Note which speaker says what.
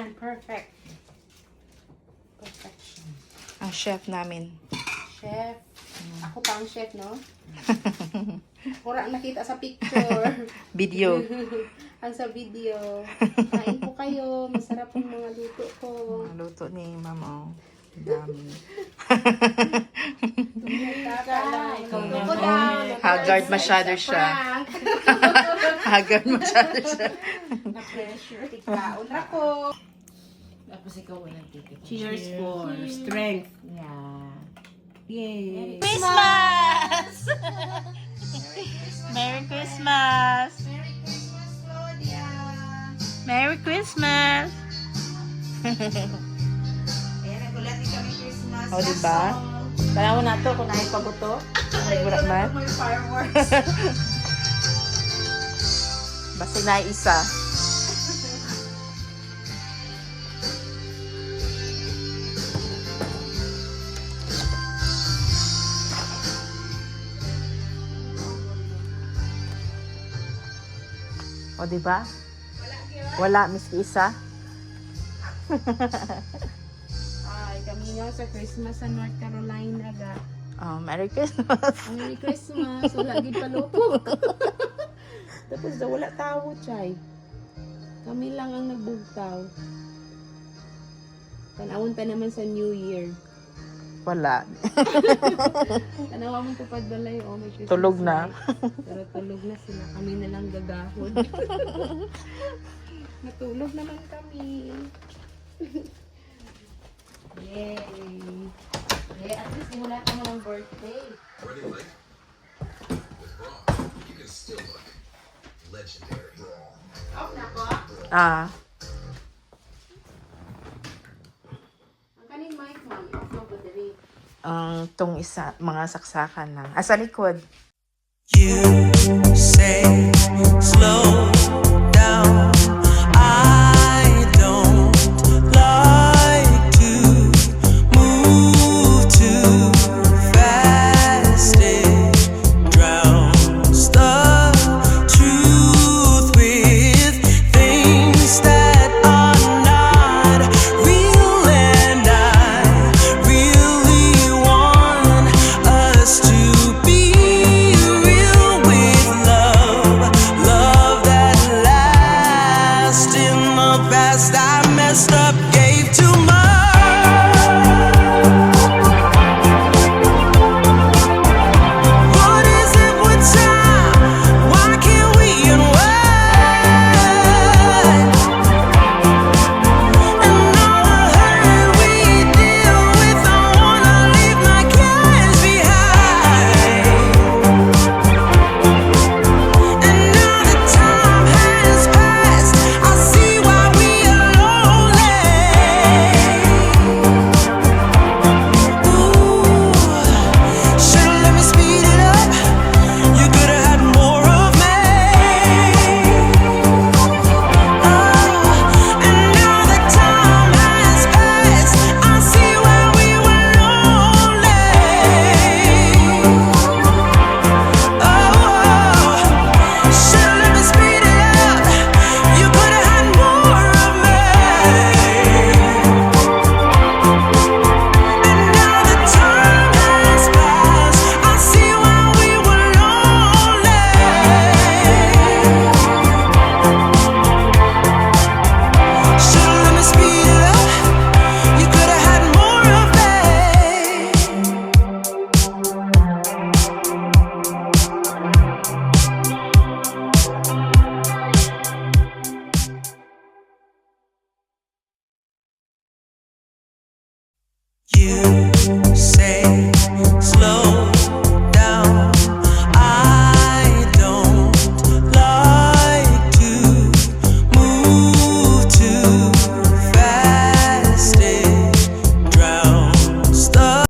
Speaker 1: Yan, perfect. Perfection.
Speaker 2: Ang chef namin.
Speaker 1: Chef. Ako pa ang chef, no? Wala nakita sa picture.
Speaker 2: Video.
Speaker 1: Ang sa video. Kain po kayo. Masarap ang mga luto ko.
Speaker 2: Ang luto ni Mama. Ang dami. Haggard masyado siya. Haggard masyado siya.
Speaker 1: Na-pressure. Ikaon ako.
Speaker 3: Tapos ikaw walang ticket.
Speaker 1: Cheers for strength.
Speaker 3: Yeah. Yay!
Speaker 2: Christmas! Merry Christmas! Merry Christmas!
Speaker 3: Ayan, nagulati kami Christmas.
Speaker 2: O, diba? Tanaw na to kung naipabuto. Nagburak man.
Speaker 3: May fireworks.
Speaker 2: Basta na isa. O, diba? Wala, miski isa.
Speaker 1: Ay, kami nga sa Christmas sa North Carolina ga.
Speaker 2: Oh, Merry Christmas.
Speaker 1: Merry Christmas. Wala gid palupok. Tapos daw wala tawo, chay. Kami lang ang nagbugtaw. Tanawon pa naman sa New Year.
Speaker 2: Wala.
Speaker 1: Tanawa mo to padbalay, oh, may Christmas
Speaker 2: Tulog na.
Speaker 1: light. Pero tulog na sila. Kami na lang gagahod. Natulog naman kami. Yay! Yeah, at least wala ka mo ng birthday.
Speaker 4: Running late? With Braun, you can still look legendary.
Speaker 1: Oh, nako.
Speaker 2: Ah,
Speaker 1: Ang kaning mic, ma'am. Off mo ba diri?
Speaker 2: ang tong isa, mga saksakan lang. Ah, sa likod.
Speaker 5: You